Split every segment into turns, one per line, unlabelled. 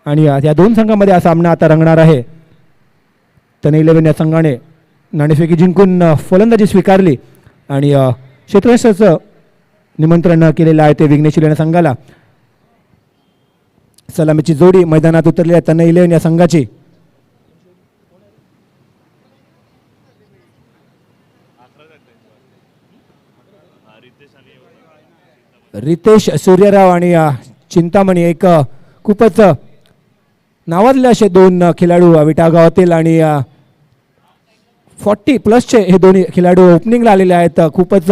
आणि या दोन संघांमध्ये हा सामना आता रंगणार आहे. तने 11 या संघाने नाणेफेकी जिंकून फलंदाजी स्वीकारली आणि क्षेत्ररक्षणाचं निमंत्रण केलेलं आहे ते विघ्नेश इलेवन संघाला. सलामीची जोडी मैदानात उतरली आहे तने 11 या संघाची. रितेश सूर्यराव आणि चिंतामणी एक खूपच नावाजले असे दोन खेळाडू विटा गावातील आणि 40+ हे दोन्ही खेळाडू ओपनिंगला आलेले आहेत. खूपच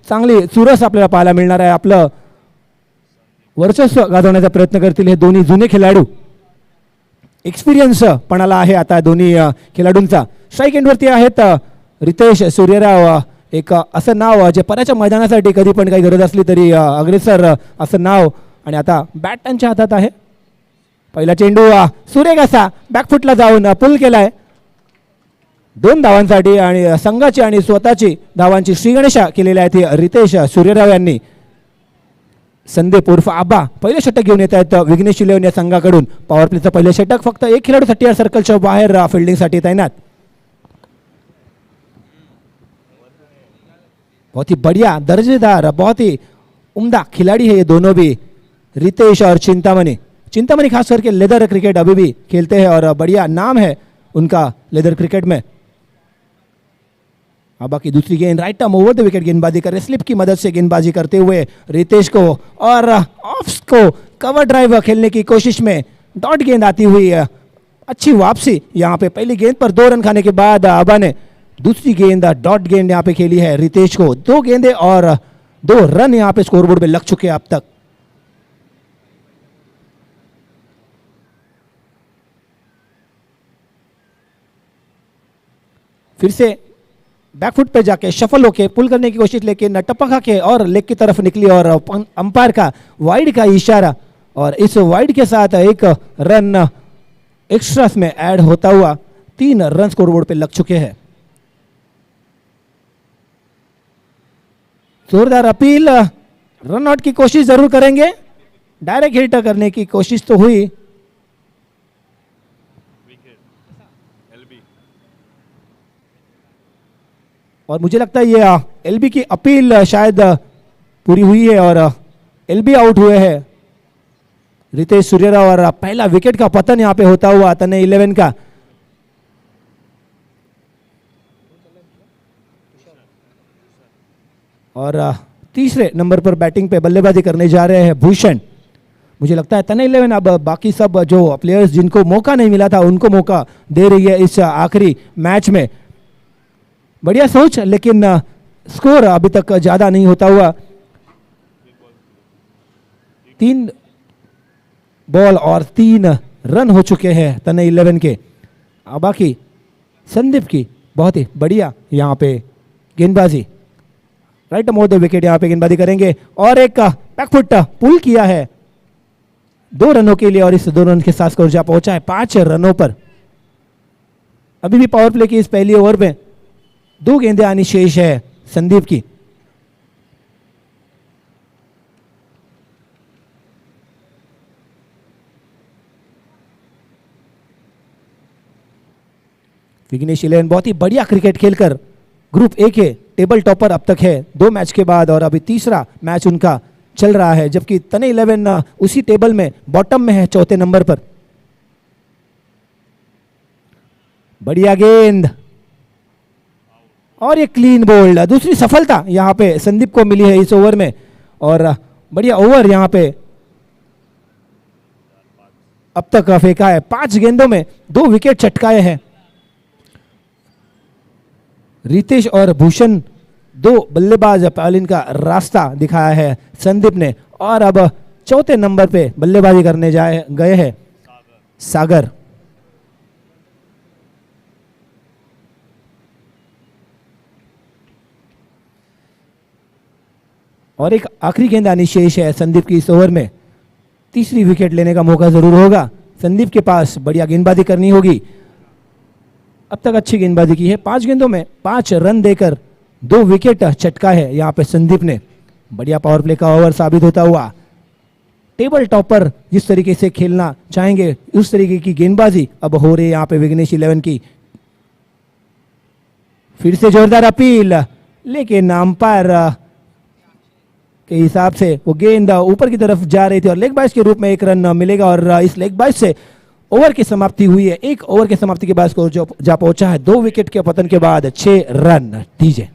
चांगली चुरस आपल्याला पाहायला मिळणार आहे. आपलं वर्चस्व गाजवण्याचा प्रयत्न करतील हे दोन्ही जुने खेळाडू. एक्सपिरियन्स पणाला आहे आता दोन्ही खेळाडूंचा. स्ट्राईक एंडवरती आहेत रितेश सूर्यराव, एक असं नाव जे पराच्या मैदानासाठी कधी पण काही गरज असली तरी अग्रेसर असं नाव. आणि आता बॅट त्यांच्या हातात आहे. पहिला चेंडू सुरेख असा बॅकफुटला जाऊन पुल केलाय 2 धावांसाठी आणि संघाची आणि स्वतःची धावांची श्रीगणेशा केलेल्या आहेत रितेश सूर्यराव यांनी. संदीप उर्फ आबा पहिले षटक घेऊन येत आहेत विघ्नेश इलेवन या संघाकडून. पॉवर प्लेचं पहिले षटक फक्त एक खेळाडू 30 सर्कलच्या बाहेर फिल्डिंगसाठी तैनात. बहुत ही बढ़िया दर्जेदार बहुत ही उम्दा खिलाड़ी है ये दोनों भी, रितेश और चिंतामणि. चिंतामणि खास करके लेदर क्रिकेट अभी भी खेलते हैं और बढ़िया नाम है उनका लेदर क्रिकेट में. अब बाकी दूसरी गेंद right term over the wicket गेंदबाजी कर रहे, स्लिप की मदद से गेंदबाजी करते हुए रितेश को, और ऑफ को कवर ड्राइव खेलने की कोशिश में डॉट गेंद आती हुई अच्छी वापसी. यहाँ पे पहली गेंद पर 2 रन खाने के बाद आबा ने दूसरी गेंद डॉट गेंद यहाँ पे खेली है रितेश को. 2 गेंदें और 2 रन यहाँ पे स्कोरबोर्ड पे लग चुके हैं अब तक. फिर से बैकफुट पे जाके शफल होके पुल करने की कोशिश, लेकिन टप्पा खा के और लेग की तरफ निकली और अंपायर का वाइड का इशारा, और इस वाइड के साथ एक रन एक्स्ट्रास में ऐड होता हुआ 3 रन स्कोरबोर्ड पे लग चुके हैं. जोरदार अपील, रन आउट की कोशिश जरूर करेंगे. डायरेक्ट हिट करने की कोशिश तो हुई. और मुझे लगता है ये एलबी की अपील शायद पूरी हुई है और एलबी आउट हुए हैं रितेश सूर्यराव. और पहला विकेट का पतन यहां पे होता हुआ तने 11 का. और तीसरे नंबर पर बैटिंग पे बल्लेबाजी करने जा रहे हैं भूषण. मुझे लगता है तने 11 अब बाकी सब जो प्लेयर्स जिनको मौका नहीं मिला था उनको मौका दे रही है इस आखिरी मैच में. बढ़िया सोच, लेकिन स्कोर अभी तक ज्यादा नहीं होता हुआ. 3 बॉल और 3 रन हो चुके हैं तने 11 के. बाकी संदीप की बहुत ही बढ़िया यहाँ पे गेंदबाजी, राइट मोर द विकेट यहाँ पे गेंदबाजी करेंगे और एक बैकफुट पुल किया है 2 रनों के लिए, और इस 2 रन के साथ स्कोर जा पहुंचा है 5 रनों पर. अभी भी पावर प्ले की इस पहली ओवर में 2 गेंदें आनी शेष है संदीप की. विघ्नेश इलेवन बहुत ही बढ़िया क्रिकेट खेलकर group A K table topper अब तक है 2 मैच के बाद, और अभी तीसरा मैच उनका चल रहा है, जबकि तने 11 उसी टेबल में बॉटम में है 4थे नंबर पर. बढ़िया गेंद और ये क्लीन बोल्ड. दूसरी सफलता यहां पे संदीप को मिली है इस ओवर में, और बढ़िया ओवर यहां पे अब तक फेंका है. 5 गेंदों में 2 विकेट चटकाए हैं रितेश और भूषण. 2 बल्लेबाज पहले का रास्ता दिखाया है संदीप ने, और अब 4थे नंबर पे बल्लेबाजी करने गए हैं सागर. और एक आखिरी गेंद आनी शेष है संदीप की इस ओवर में. तीसरी विकेट लेने का मौका जरूर होगा संदीप के पास. बढ़िया गेंदबाजी करनी होगी. अब तक अच्छी गेंदबाजी की है. 5 गेंदों में 5 रन देकर 2 विकेट चटका है यहाँ पे संदीप ने. बढ़िया पावर प्ले का ओवर साबित होता हुआ. टेबल टॉपर जिस तरीके से खेलना चाहेंगे उस तरीके की गेंदबाजी अब हो रही है यहाँ पे विघ्नेश 11 की। फिर से जोरदार अपील, लेकिन अंपायर के हिसाब से वो गेंद ऊपर की तरफ जा रही थी और लेग बाइस के रूप में एक रन मिलेगा और इस लेग बाइस से ओवर की समाप्ति हुई है। एक ओवर की समाप्ति के बाद स्कोर जो जा पहुंचा है 2 विकेट के पतन के बाद 6 रन। डीजे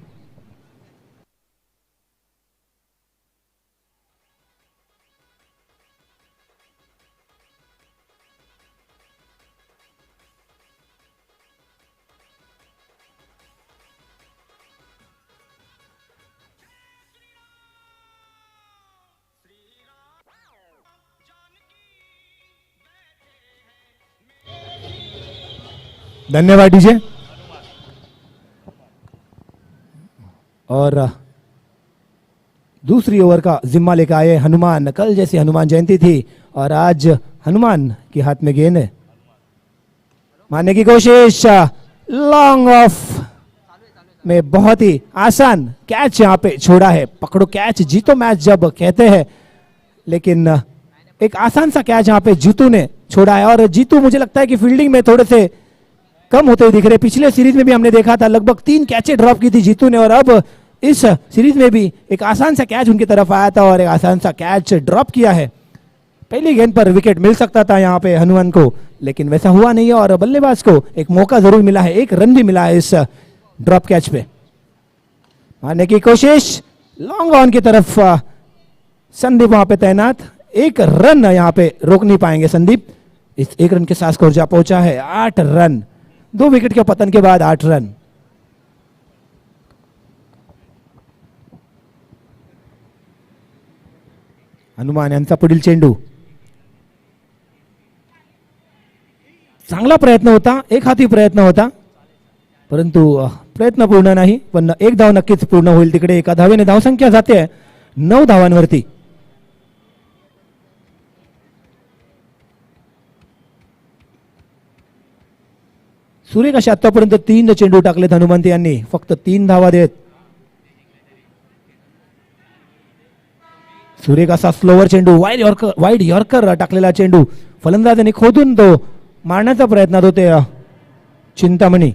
धन्यवाद डीजे। और दूसरी ओवर का जिम्मा लेकर आए हनुमान। कल जैसी हनुमान जयंती थी और आज हनुमान के हाथ में गेंद है। मारने की कोशिश, लॉन्ग ऑफ में बहुत ही आसान कैच यहां पे छोड़ा है। पकड़ो कैच जीतो मैच जब कहते हैं, लेकिन एक आसान सा कैच यहां पे जीतू ने छोड़ा है। और जीतू मुझे लगता है कि फील्डिंग में थोड़े से कम होते हुए दिख रहे। पिछले सीरीज में भी हमने देखा था लगभग 3 कैचे ड्रॉप की थी जीतू ने और अब इस सीरीज में भी एक आसान सा कैच उनकी तरफ आया था और एक आसान सा कैच ड्रॉप किया है। पहली गेंद पर विकेट मिल सकता था यहाँ पे हनुमान को, लेकिन वैसा हुआ नहीं है और बल्लेबाज को एक मौका जरूर मिला है, एक रन भी मिला है इस ड्रॉप कैच पे। मारने की कोशिश, लॉन्ग ऑन की तरफ संदीप वहां पे तैनात। एक रन यहाँ पे रोक नहीं पाएंगे संदीप। इस एक रन के साथ स्कोर जा पहुंचा है 8 रन। 2 विकेट के पतन के बाद 8 रन। हनुमान यांचा पुढील चेंडू, चांगला प्रयत्न होता, एक हाती प्रयत्न होता, परंतु प्रयत्न पूर्ण नाही। पण एक धाव नक्कीच पूर्ण होईल तिकडे। एका धावेने धावसंख्या जाते 9 धावांवरती। सूर्यकाशी आतापर्यंत 3 चेंडू टाकलेत हनुमंत यांनी, फक्त 3 धावा देत। सूर्यकाशा स्लोवर चेंडू, वाईड यॉर्कर टाकलेला चेंडू फलंदाजांनी खोदून तो मारण्याचा प्रयत्नात होते चिंतामणी,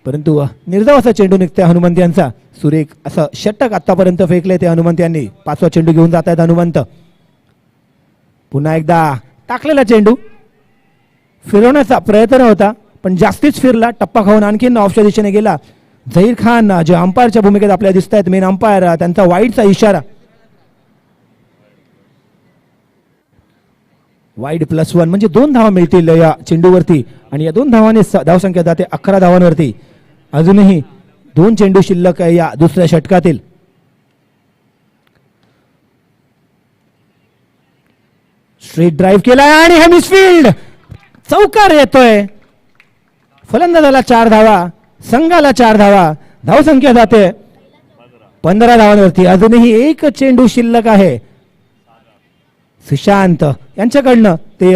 परंतु निर्धाव असा चेंडू निघते हनुमंत यांचा। सूर्य असं षटक आतापर्यंत फेकले ते हनुमंत यांनी। 5वा चेंडू घेऊन जात आहेत हनुमंत। पुन्हा एकदा टाकलेला चेंडू फिरवण्याचा प्रयत्न होता पण जास्तीच फिरला, टप्पा खाऊन आणखीन ऑफच्या दिशेने गेला। झहीर खान जे अंपायरच्या भूमिकेत आपल्याला दिसत आहेत, मेन अंपायर, त्यांचा वाईडचा इशारा। वाईड +1 म्हणजे 2 धावा मिळतील या चेंडूवरती आणि या 2 धावाने धावसंख्या जाते 11 धावांवरती। अजूनही 2 चेंडू शिल्लक आहे या दुसऱ्या षटकातील। स्ट्रेट ड्राईव्ह केलाय आणि हेमिसफील्ड चौकार येतोय। फलंदाजाला 4 धावा, संघाला 4 धावा, धावसंख्या जाते 15 धावांवरती। अजूनही एक चेंडू शिल्लक आहे। सुशांत यांच्याकडनं ते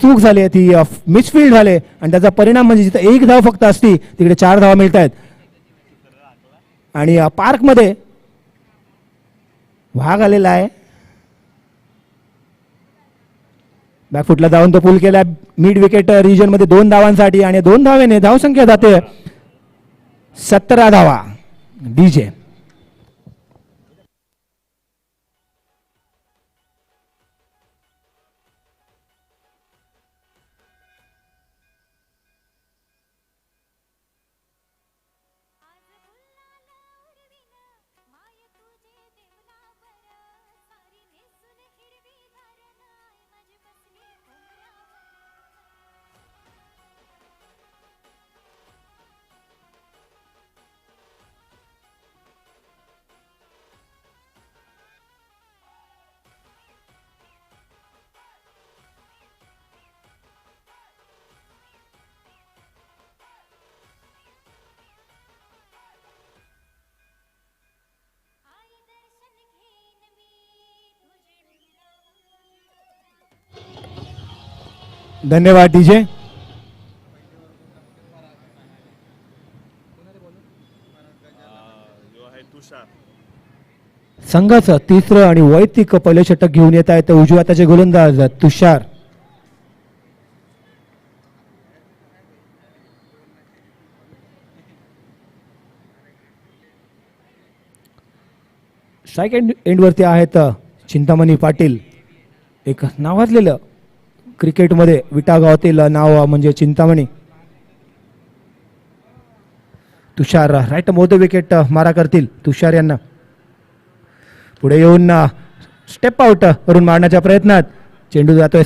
चूक झाली, ती मिसफील्ड झाले आणि त्याचा परिणाम म्हणजे जिथे 1 धाव फक्त असती तिकडे 4 धावा मिळत आहेत। आणि पार्क मध्ये वाघ आलेला आहे, बॅकफुटला जाऊन तो पूल केला मिड विकेट रिजन मध्ये 2 धावांसाठी आणि 2 धावेने धावसंख्या जाते 17 धावा। डीजे धन्यवाद डीजे। संघाचं तिसरं आणि वैयक्तिक पहिले षटक घेऊन येत आहेत उजव्या हाताचे गोलंदाज तुषार. स्ट्राईक एंडवरती आहेत चिंतामणी पाटील. एक नावाजलेलं क्रिकेटमध्ये विटा गावातील नाव म्हणजे चिंतामणी. तुषार राईट मोद विकेट मारा करतील. तुषार यांना पुढे येऊन स्टेप आउट वरून मारण्याच्या प्रयत्नात चेंडू जातोय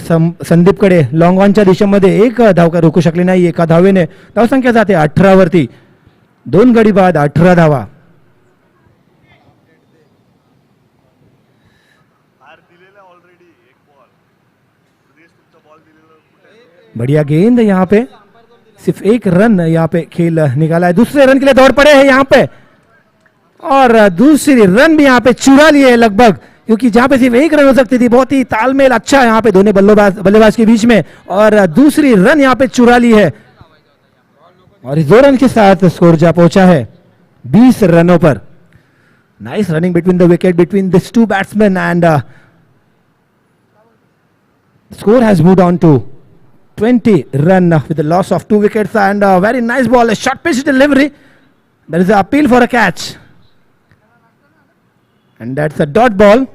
संदीपकडे. लॉंग ऑनच्या दिशेमध्ये एक धाव रोखू शकली नाही. एका धावेने धावसंख्या जाते 18 वरती. 2 गडी बाद 18 धावा. बढ़िया गेंद यहाँ पे, सिर्फ एक रन यहाँ पे खेल निकाला है. दूसरे रन के लिए दौड़ पड़े हैं यहाँ पे और दूसरी रन भी यहाँ पे चुरा लिए लगभग, क्योंकि जहां पे सिर्फ एक रन हो सकती थी. बहुत ही तालमेल अच्छा यहाँ पे दोनों बल्लेबाज के बीच में और दूसरी रन यहाँ पे चुरा ली है और इस 2 रन के साथ स्कोर जा पहुंचा है 20 रनों पर. Nice running between the wicket between this 2 batsman and score has moved on to 20 run with the loss of 2 wickets and a very nice ball, a short pitch delivery. There is an appeal for a catch and that's a dot ball.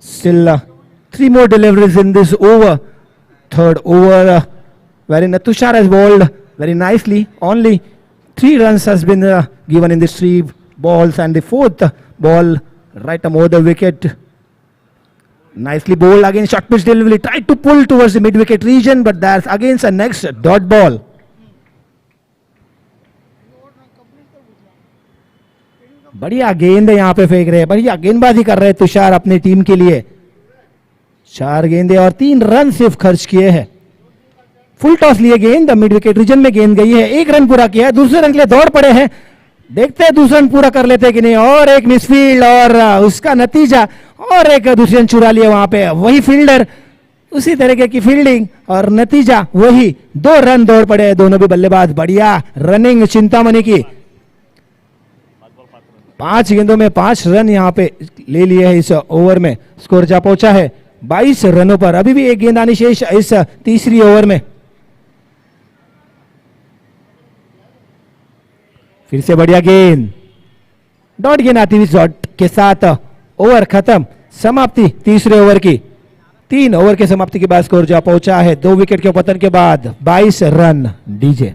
Still 3 more deliveries in this over. Third over wherein Tushar has bowled very nicely. Only 3 runs has been given in these 3 balls and the 4th ball right above the wicket. Nicely bowled again, short pitch delivery, tried to pull towards the mid wicket region but that's against a next dot ball. बढ़िया गेंद यहाँ पे फेंक रहे हैं, बढ़िया गेंदबाजी कर रहे हैं तुषार अपनी टीम के लिए. 4 गेंदे और 3 रन सिर्फ खर्च किए हैं. फुल टॉस लिए गेंद, मिड विकेट रीजन में गेंद गई है. 1 रन पूरा किया है, दूसरे रन के लिए दौड़ पड़े हैं. देखते हैं दूसरा रन पूरा कर लेते हैं कि नहीं. और एक मिसफील्ड और उसका नतीजा और एक दूसरे रन चुरा लिया. वहां पे वही फील्डर, उसी तरीके की फील्डिंग और नतीजा वही. 2 रन दौड़ पड़े दोनों भी बल्लेबाज. बढ़िया रनिंग चिंतामणि की. 5 गेंदों में 5 रन यहाँ पे ले लिए हैं इस ओवर में. स्कोर जा पहुंचा है 22 रनों पर. अभी भी एक गेंद आनी शेष इस तीसरी ओवर में. फिर से बढ़िया गेंद, डॉट गेंद आती हुई शॉट के साथ ओवर खत्म. समाप्ति तीसरे ओवर की. 3 ओवर के समाप्ति के बाद स्कोर जा पहुंचा है 2 विकेट के पतन के बाद 22 रन. डीजे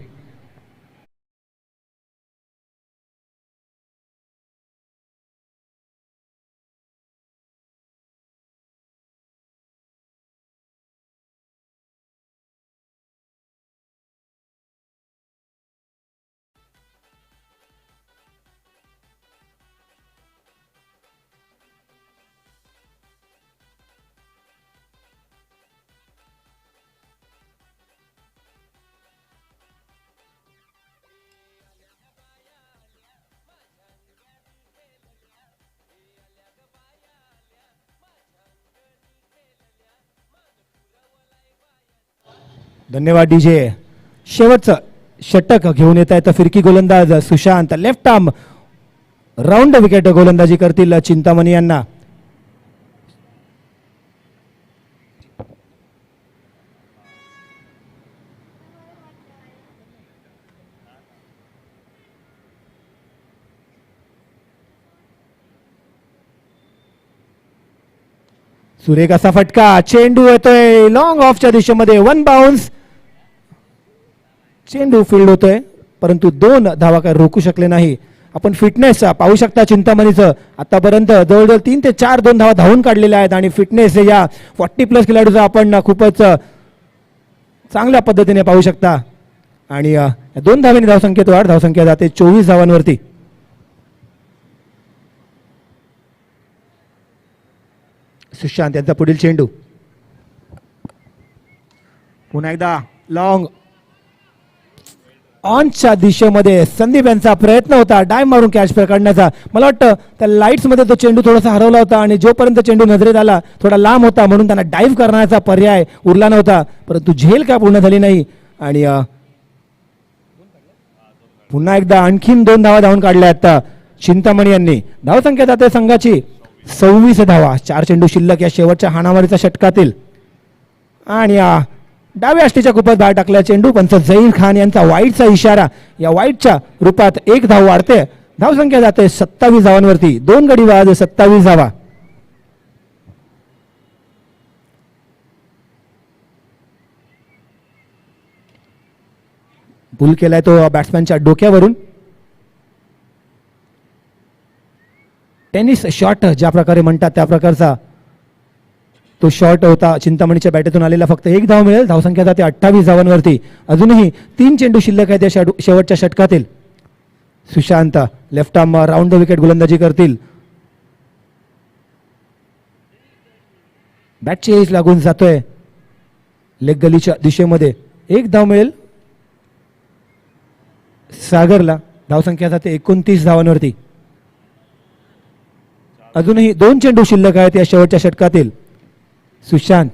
धन्यवाद डीजे. शेवटचं षटक घेऊन येत आहेत फिरकी गोलंदाज Sushant. Left arm round wicket गोलंदाजी करतील चिंतामणी यांना. सुरेख असा फटका, चेंडू येतोय लॉंग ऑफच्या दिशेमध्ये. 1 बाउन्स. चेंडू फील्ड होतोय परंतु 2 धावा काय रोखू शकले नाही. आपण फिटनेस पाहू शकता चिंतामणीचं. आतापर्यंत जवळजवळ 3 ते 4 2 धावा धावून काढलेल्या आहेत आणि फिटनेस या 40+ खेळाडूचा आपण खूपच चांगल्या पद्धतीने पाहू शकता. आणि 2 धावेने धावसंख्येत वाढ. धावसंख्या जाते 24 धावांवरती. सुशांत यांचा पुढील चेंडू. पुन्हा एकदा लॉंग ऑनच्या दिशेमध्ये संदीप यांचा प्रयत्न होता डाय मारून कॅच पकडण्याचा. मला वाटतं त्या लाईट्स मध्ये तो चेंडू थोडासा हरवला होता आणि जोपर्यंत चेंडू नजरेत आला थोडा लांब होता म्हणून त्यांना डाईव्ह करण्याचा पर्याय उरला नव्हता. परंतु झेल काय पूर्ण झाली नाही आणि पुन्हा एकदा आणखीन 2 धावा धावून काढल्या आता चिंतामणी यांनी. धावसंख्या जाते संघाची 26 धावा, 4 चेंडू शिल्लक या शेवटच्या हाणामारीच्या षटकातील. आणि या डाव्या अष्टीच्या कुपात बाहेर टाकल्या चेंडू. पंच झहीर खान यांचा वाईटचा इशारा. या वाईटच्या रूपात 1 धाव वाढते. धावसंख्या जाते 27 धावांवरती. 2 गडी बाद, 27 धावा. पुल केलाय तो बॅट्समॅनच्या डोक्यावरून. टेनिस शॉट ज्या प्रकारे म्हणतात त्या प्रकारचा तो शॉट होता. चिंतामणीच्या बॅटेतून आलेला. फक्त 1 धाव मिळेल. धावसंख्या जाते 28 धावांवरती. अजूनही 3 चेंडू शिल्लक आहेत या शेवटच्या षटकातील. Sushant left arm round the wicket गोलंदाजी करतील. बॅटची एज लागून जातोय लेग गलीच्या दिशेमध्ये. 1 धाव मिळेल सागरला. धावसंख्या जाते 29 धावांवरती. अजूनही 2 चेंडू शिल्लक आहेत या शेवटच्या षटकातील. सुशांत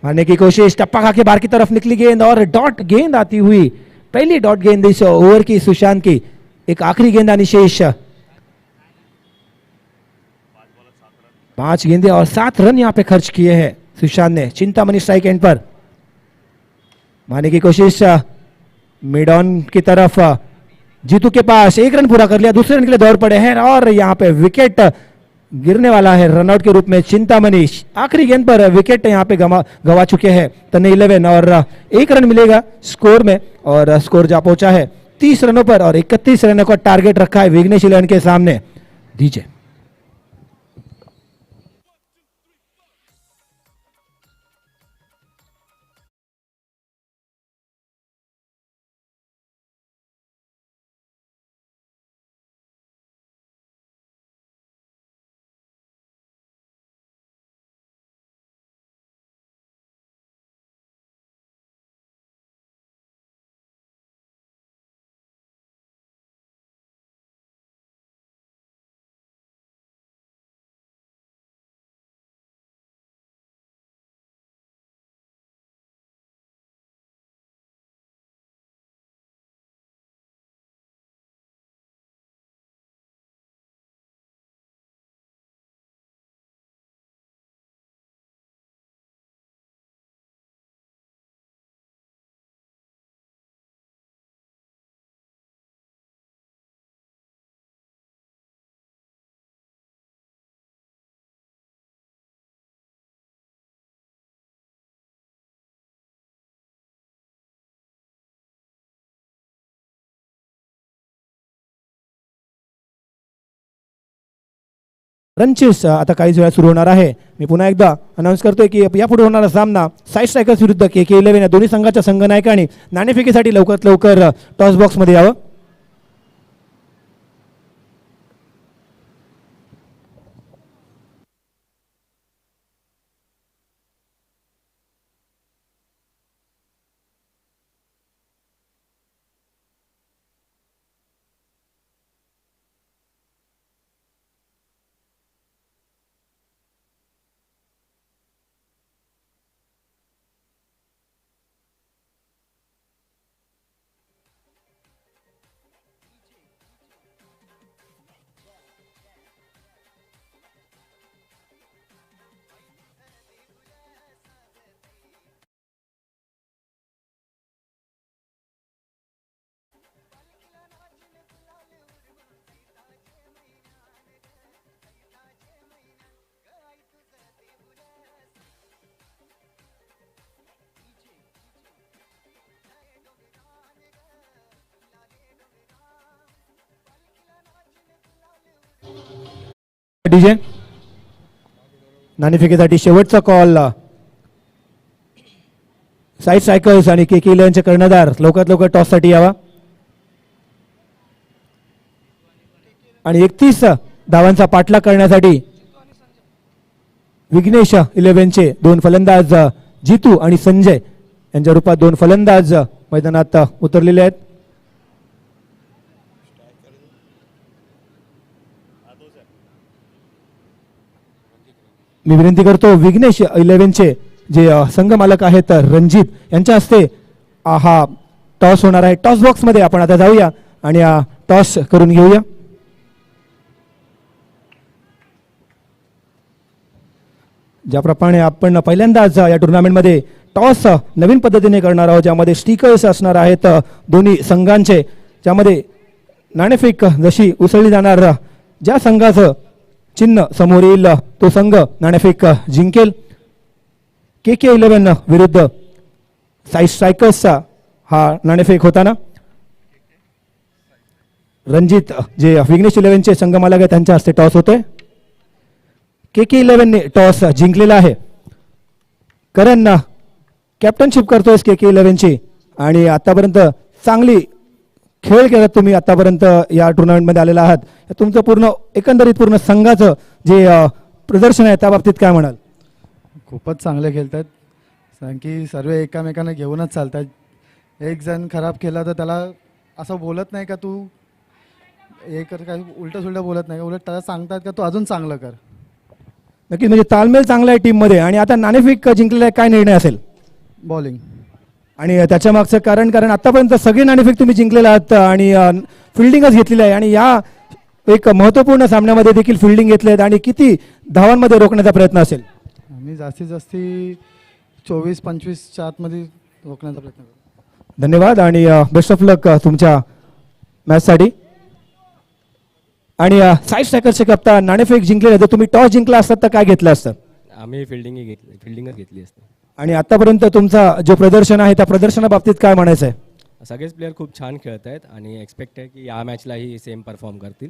मारने की कोशिश. टप्पा खा के बाहर की तरफ निकली गेंद और डॉट गेंद आती हुई. पहली डॉट गेंद इस ओवर की सुशांत की. एक आखिरी गेंद आनी शेष. 5 गेंदे और 7 रन यहां पे खर्च किए हैं सुशांत ने. चिंतामणि स्ट्राइक एंड पर. मारने की कोशिश मिड ऑन की तरफ. जीतू के पास 1 रन पूरा कर लिया. दूसरे रन के लिए दौड़ पड़े हैं और यहाँ पे विकेट गिरने वाला है रनआउट के रूप में. चिंतामणि आखिरी गेंद पर विकेट यहाँ पे गवा चुके हैं तन्ने 11 और 1 रन मिलेगा स्कोर में. और स्कोर जा पहुंचा है 30 रनों पर और 31 रनों का टारगेट रखा है विघ्नेश इलेवन के सामने. दीजिए रनचेस आता काहीच वेळा सुरू होणार आहे. मी पुन्हा एकदा अनाऊन्स करतोय की यापुढे होणारा सामना साई स्ट्रायकर्स विरुद्ध KK11 या दोन्ही संघाच्या संघनायकांनी नाणेफेकीसाठी लवकरात लवकर टॉस बॉक्समध्ये यावं. डीजे नाणेफेकीसाठी शेवटचा कॉल. साई स्ट्रायकर्स आणि KK11चे कर्णधार लवकरात लवकर टॉस साठी यावा. आणि 31 धावांचा पाठलाग करण्यासाठी विघ्नेश 11चे 2 फलंदाज जीतू आणि संजय यांच्या रूपात 2 फलंदाज मैदानात उतरलेले आहेत. मी विनंती करतो विघ्नेश 11चे जे संघ मालक आहेत रणजित यांच्या हस्ते हा टॉस होणार आहे. टॉस बॉक्स मध्ये आपण आता जाऊया आणि टॉस करून घेऊया. ज्याप्रमाणे आपण पहिल्यांदाच या टुर्नामेंटमध्ये टॉस नवीन पद्धतीने करणार आहोत, ज्यामध्ये स्टिकर्स असणार आहेत दोन्ही संघांचे, ज्यामध्ये नाणेफेक जशी उसळली जाणार, ज्या संघाचं चिन्ह समोर येईल तो संघ नाणेफेक जिंकेल. KK11 विरुद्ध साई स्ट्रायकर्सचा हा नाणेफेक होताना रणजित जे विघ्नेश 11चे संघमालक आहे त्यांच्या हस्ते टॉस होतोय. KK11ने टॉस जिंकलेला आहे. करण कॅप्टनशिप करतोय KK11ची आणि आतापर्यंत चांगली खेळ केला तुम्ही आतापर्यंत या टुर्नामेंटमध्ये आलेला आहात. तुमचं पूर्ण एकंदरीत पूर्ण संघाचं जे प्रदर्शन आहे त्या बाबतीत काय म्हणाल?
खूपच चांगले खेळतात, कारण की सर्व एकामेकांना घेऊनच चालतात. एक जण खराब केला तर त्याला असं बोलत नाही का तू हे कर, काही उलटं सुलटं बोलत नाही, उलट त्याला सांगतात का तू अजून चांगलं कर.
नक्कीच, म्हणजे ताळमेळ चांगला आहे टीममध्ये. आणि आता नाणेफेक जिंकलेला काय निर्णय असेल?
बॉलिंग.
आणि त्याच्या मागचं कारण आतापर्यंत सगळे नाणेफेक तुम्ही जिंकलेले आहात आणि फिल्डिंगच घेतलेली आहे आणि या एक महत्त्वपूर्ण सामन्यामध्ये देखील फिल्डिंग घेतले आहेत. आणि किती धावांमध्ये रोखण्याचा प्रयत्न असेल?
आम्ही जास्तीत जास्त 24-25च्या आतमध्ये रोखण्याचा प्रयत्न करू.
धन्यवाद आणि बेस्ट ऑफ लक तुमच्या मॅचसाठी. आणि साई स्ट्रायकर्सचे कप्तान, नाणेफेक जिंकलेले, जर तुम्ही टॉस जिंकला असतात तर काय घेतलं असतं?
आम्ही फिल्डिंगच घेतली असते.
आणि आतापर्यंत तुमचा जो प्रदर्शन आहे त्या प्रदर्शनाबाबतीत काय म्हणायचं आहे?
सगळेच प्लेयर खूप छान खेळत आहेत आणि एक्सपेक्ट आहे की या मॅचलाही सेम परफॉर्म करतील.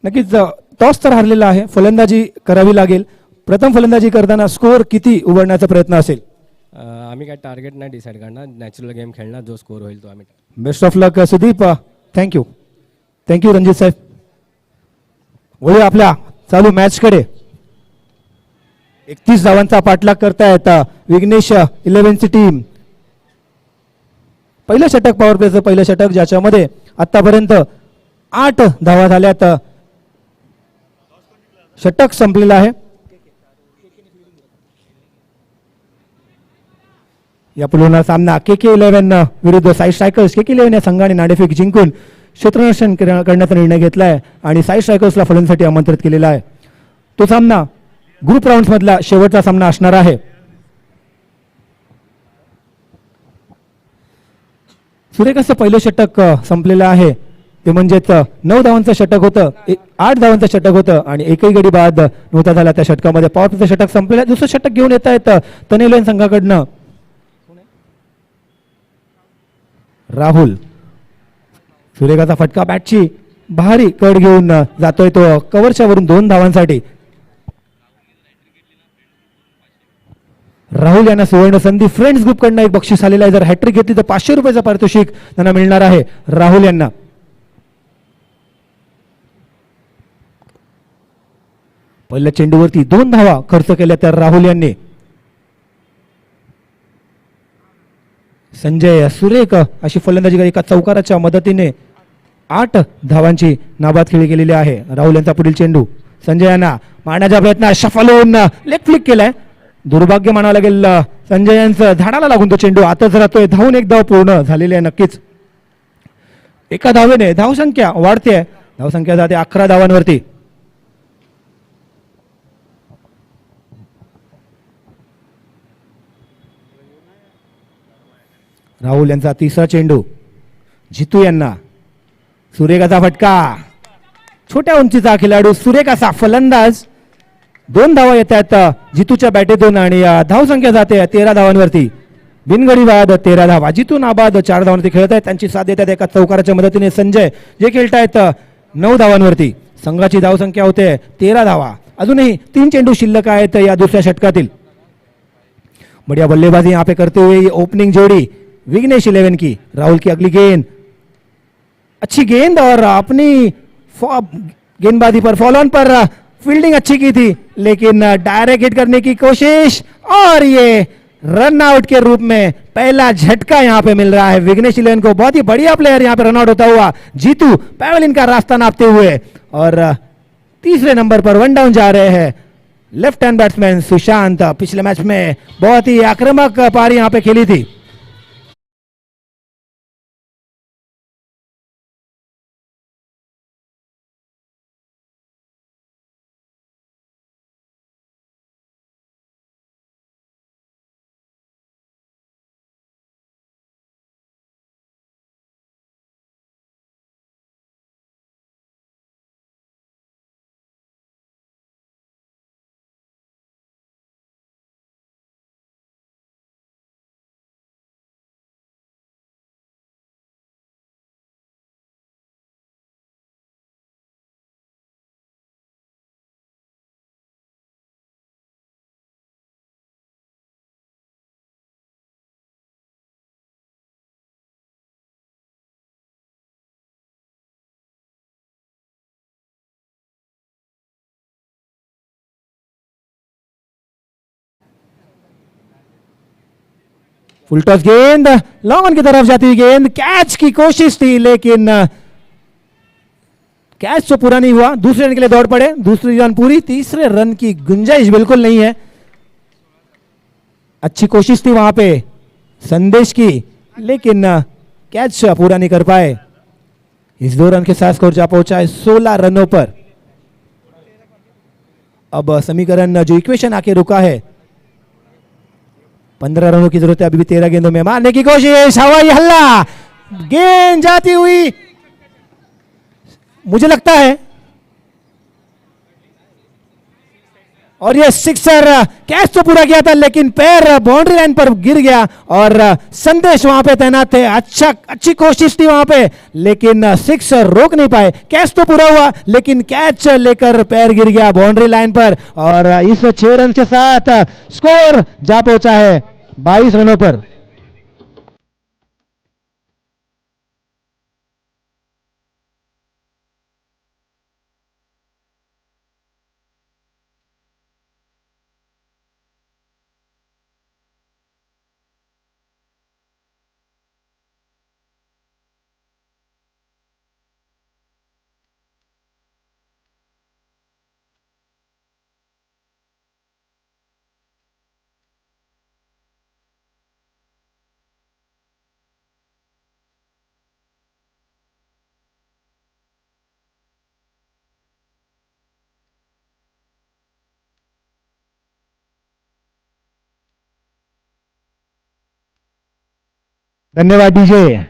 नक्कीच, टॉस तर हरलेला आहे, फलंदाजी करावी लागेल. प्रथम फलंदाजी करताना स्कोअर किती उघडण्याचा प्रयत्न असेल?
आम्ही काय टार्गेट नाही डिसाईड करणार, नॅचरल गेम खेळणार, जो स्कोअर होईल तो आम्ही.
Best of luck Sudeep. Thank you Ranjit साहेब. वळूया आपल्या चालू मॅचकडे. 31 धावांचा पाठलाग करतायत विघ्नेश 11ची टीम. पहिलं षटक, पॉवर प्लेचं पहिलं षटक, ज्याच्यामध्ये आतापर्यंत 8 धावा झाल्यात. षटक संपलेलं आहे. या पुढील सामना KK11 विरुद्ध साई स्ट्रायकर्स. KK11 या संघाने नाणेफेक जिंकून क्षेत्ररक्षण करण्याचा निर्णय घेतला आहे आणि साई स्ट्रायकर्सला फलंदाजीसाठी आमंत्रित केलेला आहे. तो सामना ग्रुप राऊंड मधला शेवटचा सामना असणार आहे. सुरेख असं पहिलं षटक संपलेलं आहे, ते म्हणजेच 9 धावांचं षटक होतं, 8 धावांचं षटक होतं आणि एकही गडी बाद नव्हता झाला त्या षटकामध्ये. पॉवर प्लेचं षटक संपलेलं. दुसरं षटक घेऊन येत आहेत तनेलोन संघाकडनं राहुल. सुरेखाचा फटका, बॅटची भारी कड घेऊन जातोय तो कव्हरच्या वरून 2 धावांसाठी. राहुल यांना सुवर्ण संधी. फ्रेंड्स ग्रुप कडनं एक बक्षीस आलेलं आहे. जर हॅट्रिक घेतली तर 500 रुपयाचं पारितोषिक त्यांना मिळणार आहे राहुल यांना. पहिल्या चेंडूवरती 2 धावा खर्च केल्या त्या राहुल यांनी. संजय सुरेख अशी फलंदाजी एका चौकाराच्या मदतीने 8 धावांची नाबाद खेळी केलेली आहे. राहुल यांचा पुढील चेंडू संजय यांना मारण्याचा प्रयत्न, सफल होऊन लेग फ्लिक केलाय. दुर्भाग्य म्हणावं लागेल संजय यांचं, झाडाला लागून तो चेंडू आताच राहतोय. धावून एक धाव पूर्ण झालेली आहे. नक्कीच एका धावेने धावसंख्या वाढते. धावसंख्या जाते 11 धावांवरती. राहुल यांचा तिसरा चेंडू जितू यांना. सुरेखाचा फटका, छोट्या उंचीचा खेळाडू सुरेख असा फलंदाज. 2 धावा येतात जितूच्या बॅटेतून आणि धावसंख्या जाते 13 धावांवरती. बिनगडी बाद 13 धावा. जितू नाबाद 4 धावांवरती खेळत आहेत. त्यांची साथ देतात एका चौकाराच्या मदतीने संजय, जे खेळतायत 9 धावांवरती. संघाची धावसंख्या होते 13 धावा. अजूनही 3 चेंडू शिल्लक आहेत या दुसऱ्या षटकातील. बढ़िया बल्लेबाजी यहाँ पे करते हुए ओपनिंग जोड़ी विघ्नेश 11 की. राहुल की अगली गेंद, अच्छी गेंद और अपनी गेंदबाजी पर फॉलो ऑन पर फील्डिंग अच्छी की थी, लेकिन डायरेक्ट हिट करने की कोशिश और ये रन आउट के रूप में पहला झटका यहाँ पे मिल रहा है विघ्नेश 11 को. बहुत ही बढ़िया प्लेयर यहाँ पे रन आउट होता हुआ. जीतू पैवेलिन का रास्ता नापते हुए और तीसरे नंबर पर 1 डाउन जा रहे हैं लेफ्ट हैंड बैट्समैन सुशांत. पिछले मैच में बहुत ही आक्रामक पारी यहाँ पे खेली थी. फुल टॉस गेंद लॉन्ग ऑन की तरफ जाती हुई गेंद, कैच की कोशिश थी लेकिन कैच तो पूरा नहीं हुआ। दूसरे रन के लिए दौड़ पड़े, दूसरी रन पूरी, तीसरे रन की गुंजाइश बिल्कुल नहीं है। अच्छी कोशिश थी वहां पे संदेश की, लेकिन कैच पूरा नहीं कर पाए। इस 2 रन के साथ स्कोर जा पहुंचा है 16 रनों पर। अब समीकरण जो इक्वेशन आके रुका है, 15 रनों की जरूरत है, अभी भी 13 गेंदों में मारने की कोशिश, हवाई हल्ला, गेंद जाती हुई, मुझे लगता है, और ये सिक्सर, कैच तो पूरा किया था लेकिन पैर बाउंड्री लाइन पर गिर गया और संदेश वहां पे तैनात थे। अच्छी कोशिश थी वहां पे, लेकिन सिक्सर रोक नहीं पाए। कैच तो पूरा हुआ लेकिन कैच लेकर पैर गिर गया बाउंड्री लाइन पर, और इस 6 रन के साथ स्कोर जा पहुंचा है 22 रनों पर। धन्यवाद डीजे।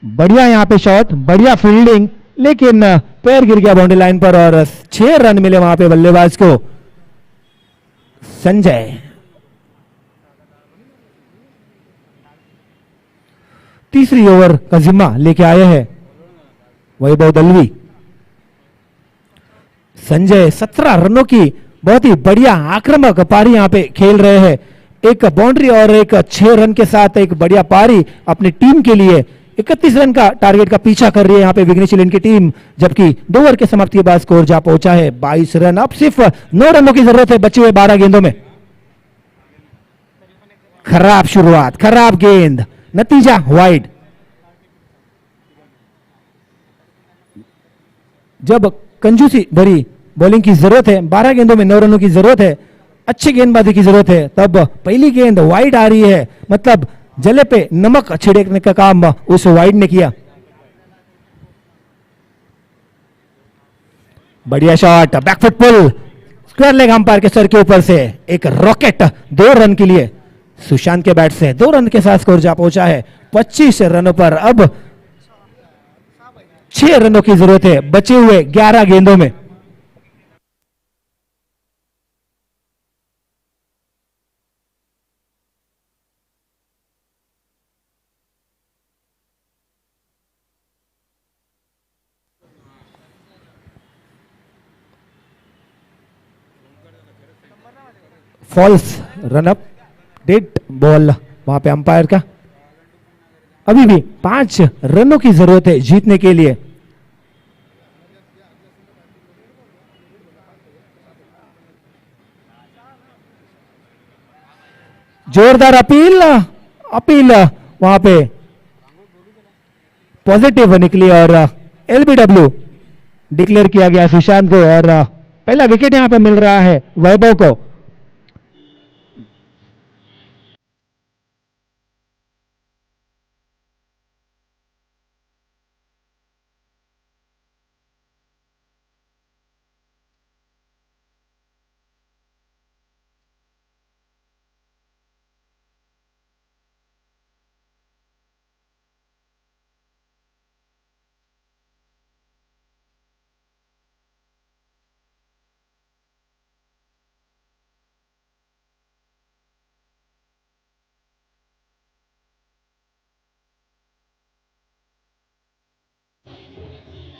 बढ़िया यहां पे शॉट, बढ़िया फील्डिंग, लेकिन पैर गिर गया बाउंड्री लाइन पर और 6 रन मिले वहां पे बल्लेबाज को। संजय तीसरी ओवर का जिम्मा लेके आए हैं वैभव दलवी। संजय 17 रनों की बहुत ही बढ़िया आक्रामक पारी यहां पे खेल रहे हैं। एक बाउंड्री और एक 6 रन के साथ एक बढ़िया पारी अपनी टीम के लिए। 31 रन का टारगेट का पीछा कर रही है यहाँ पे विघ्नेश शिलेन की टीम, जबकि 2 ओवर के समाप्ति के बाद स्कोर जा पहुंचा है 22 रन। अब सिर्फ 9 रनों की जरूरत है बचे हुए 12 गेंदों में। खराब शुरुआत, खराब गेंद, नतीजा वाइड। जब कंजूसी भरी बॉलिंग की जरूरत है, 12 गेंदों में 9 रनों की जरूरत है, अच्छी गेंदबाजी की जरूरत है, तब पहली गेंद वाइड आ रही है, मतलब जले पे नमक छिड़कने का काम उस वाइड ने किया। बढ़िया शॉट, बैकफुट पुल, स्क्वायर लेग अंपायर के सर के ऊपर से एक रॉकेट 2 रन के लिए सुशांत के बैट से 2 रन के साथ स्कोर जा पहुंचा है 25 रनों पर। अब 6 रनों की जरूरत है बचे हुए 11 गेंदों में। फॉल्स रनअप, डेड बॉल वहां पे अंपायर का। अभी भी 5 रनों की जरूरत है जीतने के लिए। जोरदार अपील, अपील वहां पे पॉजिटिव निकली और एलबीडब्ल्यू डिक्लेयर किया गया सुशांत को, और पहला विकेट यहां पे मिल रहा है वैभव को।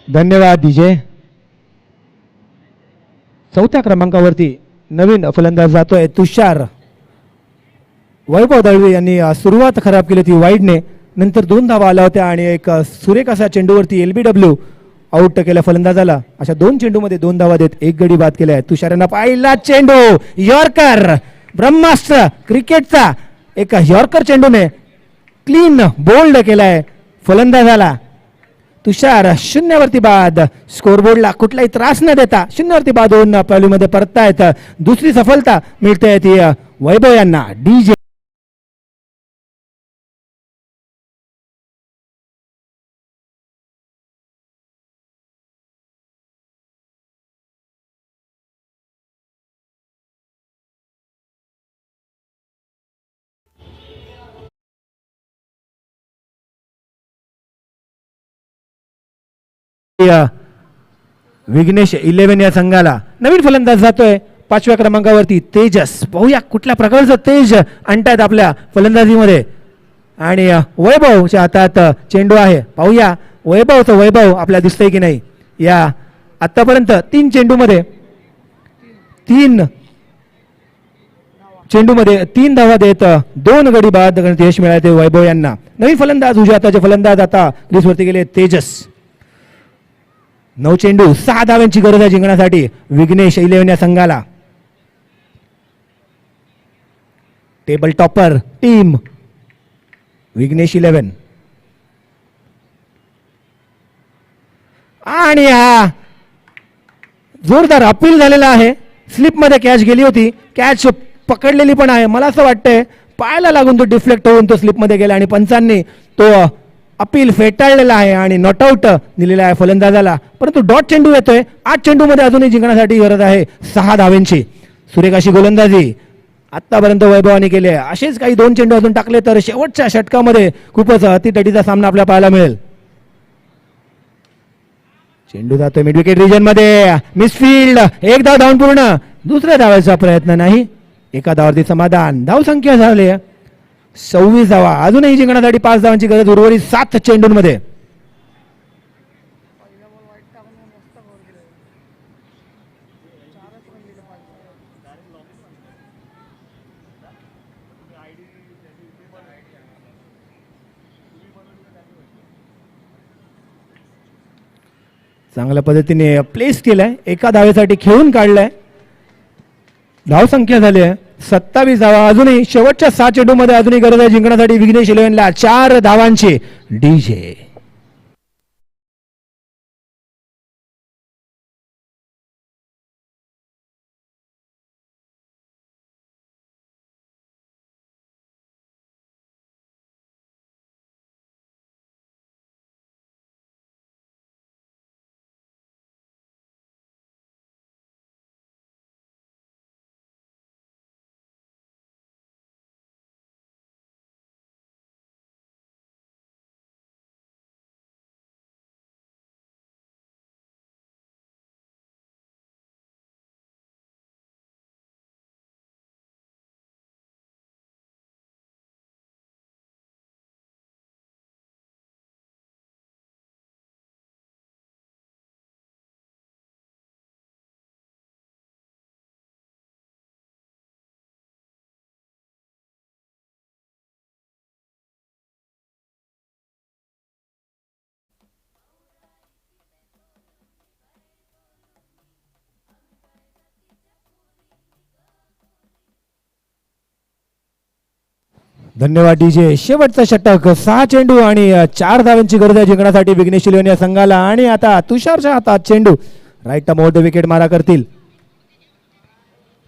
धन्यवाद डीजे। 4थ्या क्रमांकावरती नवीन फलंदाज जातोय तुषार। वैभव दळवी यांनी सुरुवात खराब केली होती वाईडने, नंतर 2 धावा आल्या होत्या आणि एक सुरेख असा चेंडूवरती एलबीडब्ल्यू आउट केल्या फलंदाजाला। अशा 2 चेंडूमध्ये 2 धावा देत 1 गडी बाद केलाय तुषार यांना। पहिला चेंडू यॉर्कर, ब्रह्मास्त्र क्रिकेटचा एक यॉर्कर चेंडूने क्लीन बोल्ड केलाय फलंदाजाला. तुषार शून्यावरती बाद. स्कोरबोर्डला कुठलाही त्रास न देता शून्यावरती बाद होऊन पैलूमध्ये परततायत. दुसरी सफलता मिळते ती वैभव यांना. डीजे विघ्नेश 11 या संघाला नवीन फलंदाज जातोय 5व्या क्रमांकावरती तेजस. पाहूया कुठल्या प्रकारचं तेज आणतायत आपल्या फलंदाजीमध्ये. आणि वैभवच्या हातात चेंडू आहे. पाहूया वैभवचं वैभव आपल्याला दिसतंय की नाही. या आतापर्यंत 3 चेंडूमध्ये 3 धावा देत 2 गडी बाद करण्यात यश मिळाले वैभव यांना. नवीन फलंदाज उजव्या हाताचे फलंदाज आता क्रीजवरती गेले तेजस. 9 चेंडू 6 धाव्यांची गरज आहे जिंकण्यासाठी विघ्नेश 11 या संघाला. Table topper team Vighnesh 11. आणि हा जोरदार अपील झालेला आहे. स्लिपमध्ये कॅच गेली होती. कॅच पकडलेली पण आहे. मला असं वाटतंय पायाला लागून तो डिफ्लेक्ट होऊन तो स्लिपमध्ये गेला आणि पंचांनी तो अपील फेटाळलेला आहे आणि नॉट आउट दिलेला आहे फलंदाजाला. परंतु डॉट चेंडू येतोय. 8 चेंडूमध्ये अजूनही जिंकण्यासाठी गरज आहे 6 धावेंची. सुरेख अशी गोलंदाजी आतापर्यंत वैभवानी केली आहे. असेच काही 2 चेंडू अजून टाकले तर शेवटच्या षटकामध्ये खूपच अतितटीचा सामना आपल्याला पाहायला मिळेल. चेंडू जातोय मिड विकेट रिजन मध्ये. मिसफिल्ड. 1 धाव धावून पूर्ण. दुसऱ्या धावाचा प्रयत्न नाही. 1 धावावरती समाधान. धावसंख्या झाली 26 धावा. अजूनही जिंकण्यासाठी 5 धावांची गरज उर्वरित 7 चेंडूंमध्ये. चांगल्या पद्धतीने प्लेस केलाय. 1 धावेसाठी खेळून काढलाय. धावसंख्या झाली आहे 27 धावा. अजूनही शेवटच्या 6 चेंडूमध्ये अजूनही गरज आहे जिंकण्यासाठी विघ्नेश 11ला 4 धावांची. डीजे धन्यवाद डीजे. शेवटचा षटक 6 चेंडू आणि 4 धावांची गरज आहे जिंकण्यासाठी विघ्नेश 11 या संघाला. आणि आता तुषारच्या हातात चेंडू. राईट मोठे विकेट मारा करतील.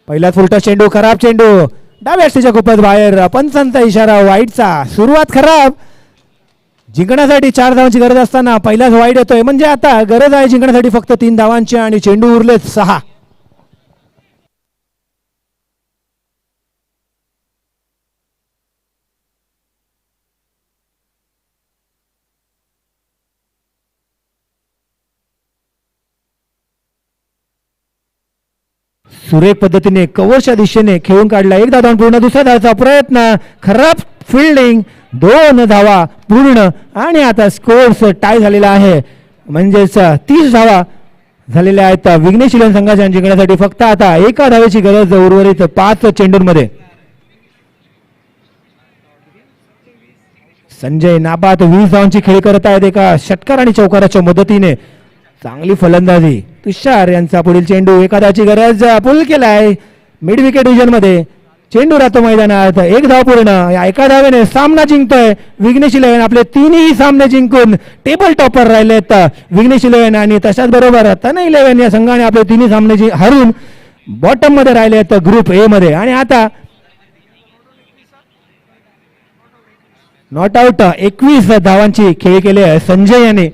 पहिला फुलटा चेंडू. खराब चेंडू. डाव्या यष्टीच्या खूपच बाहेर. पंचांचा इशारा वाईटचा. सुरुवात खराब. जिंकण्यासाठी 4 धावांची गरज असताना पहिलाच वाईट येतोय. म्हणजे आता गरज आहे जिंकण्यासाठी फक्त 3 धावांची आणि चेंडू उरलेत 6. सुरेख पद्धतीने कव्हरच्या दिशेने खेळून काढला. 1 धाव धावून पूर्ण. दुसऱ्या धावाचा प्रयत्न. खराब फिल्डिंग. 2 धावा पूर्ण. आणि आता स्कोर्स टाय झालेला आहे. म्हणजेच 30 धावा झालेल्या आहेत विघ्नेश 11 संघाच्या जिंकण्यासाठी. फक्त आता 1 धावेची गरज उर्वरित 5 चेंडूंमध्ये. संजय नाबाद 20 धावांची खेळी करत आहेत एका षटकार आणि चौकाराच्या मदतीने. चांगली फलंदाजी. तुषार यांचा पुढील चेंडू. 1 धावाची गरज. पुल केलाय मिड विकेट रिजन मध्ये. चेंडू राहतो मैदानात, एक धाव पूर्ण. या एका धावेने सामना जिंकतोय विघ्नेश इलेव्हन. आपले तिन्ही सामने जिंकून टेबल टॉपर राहिलेत विघ्नेश इलेव्हन. आणि तशाच बरोबर तनय इलेव्हन या संघाने आपले तिन्ही सामने हरून बॉटम मध्ये राहिले आहेत ग्रुप ए मध्ये. आणि आता नॉट आउट 21 धावांची खेळी केली आहे संजय याने.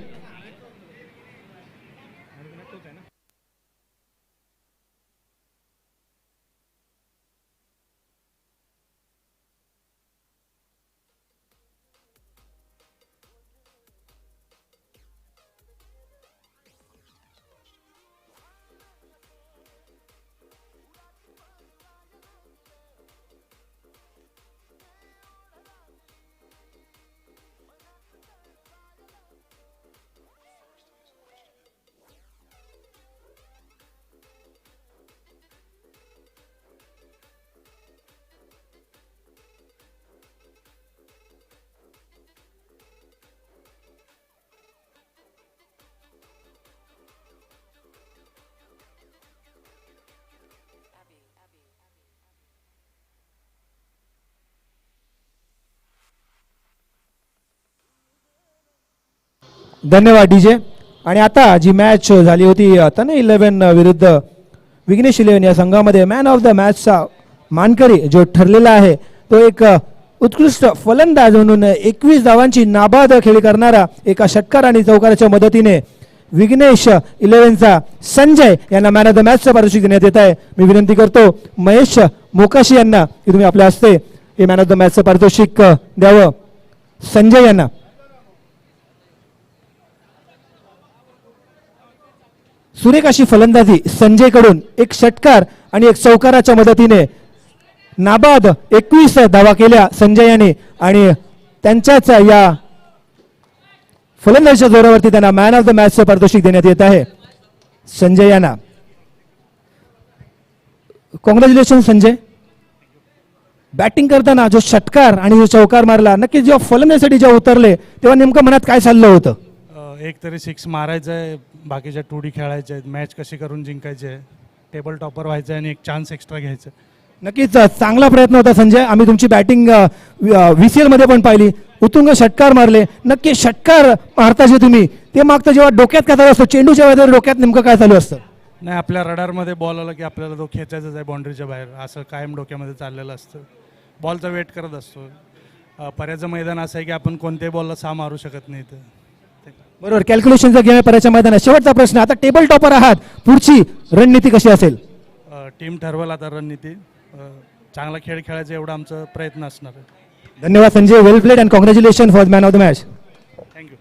धन्यवाद डीजे. आणि आता जी मॅच झाली होती तनय इलेव्हन विरुद्ध विघ्नेश इलेव्हन या संघामध्ये मॅन ऑफ द मॅचचा मानकरी जो ठरलेला आहे तो एक उत्कृष्ट फलंदाज म्हणून 21 धावांची नाबाद खेळी करणारा एका षटकार आणि चौकाराच्या मदतीने विघ्नेश इलेव्हनचा संजय यांना मॅन ऑफ द मॅचचं पारितोषिक देण्यात येत आहे. मी विनंती करतो महेश मोकाशी यांना की तुम्ही आपल्या हस्ते हे मॅन ऑफ द मॅचचं पारितोषिक द्यावं संजय यांना. सुरेख अशी फलंदाजी संजय कडून एक षटकार आणि एक चौकाराच्या मदतीने नाबाद 21 धावा केल्या संजय याने. आणि त्यांच्याच या फलंदाजीच्या जोरावरती त्यांना मॅन ऑफ द मॅचचं पारितोषिक देण्यात येत आहे संजय यांना. कॉंग्रॅच्युलेशन संजय. बॅटिंग करताना जो षटकार आणि जो चौकार मारला, नक्की जेव्हा फलंदाजीसाठी जेव्हा उतरले तेव्हा नेमकं मनात काय चाललं होतं?
एक तरी 6 मारायचं आहे, बाकीच्या 2D खेळायचे आहेत, मॅच कशी करून जिंकायची आहे, टेबल टॉपर व्हायचं आहे आणि एक चान्स एक्स्ट्रा घ्यायचं.
नक्कीच चांगला प्रयत्न होता संजय. आम्ही तुमची बॅटिंग VCL मध्ये पण पाहिली, उत्तुंग षटकार मारले. नक्की षटकार मारता जे तुम्ही ते मागतं जेव्हा डोक्यात काय चालू असतं, चेंडूच्या वेळेला डोक्यात नेमकं काय चालू असतं?
नाही, आपल्या रडारमध्ये बॉल आला की आपल्याला तो खेचायचाच आहे बाउंड्रीच्या बाहेर, असं कायम डोक्यामध्ये चाललेलं असतं. बॉलचा वेट करत असतो. पर्याचं मैदान असं आहे की आपण कोणत्याही बॉलला 6 मारू शकत नाही. तर
बरोबर, कॅल्क्युलेशनचा गेम आहे पर्याच्या मैदानात. शेवटचा प्रश्न, आता टेबल टॉपर आहात, पुढची रणनीती कशी असेल?
टीम ठरवेल आता रणनीती. चांगला खेळ खेळायचा एवढा आमचा प्रयत्न असणार आहे.
धन्यवाद Sanjay. Well played and congratulation for man of the match.
Thank you.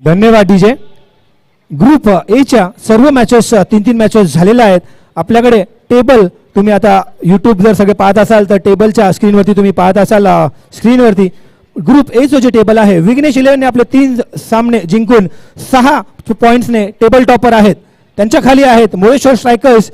धन्यवाद डीजे. ग्रुप एच्या सर्व मॅचेस 3-3 मॅचेस झालेल्या आहेत. आपल्याकडे टेबल तुम्ही आता यूट्यूब जर सगळे पाहत असाल तर टेबलच्या स्क्रीनवरती तुम्ही पाहत असाल स्क्रीनवरती ग्रुप एचं जे टेबल आहे, विघ्नेश इलेव्हनने आपले 3 सामने जिंकून 6 पॉईंट्सने टेबल टॉपर आहेत. त्यांच्या खाली आहेत मुळेश्वर स्ट्रायकर्स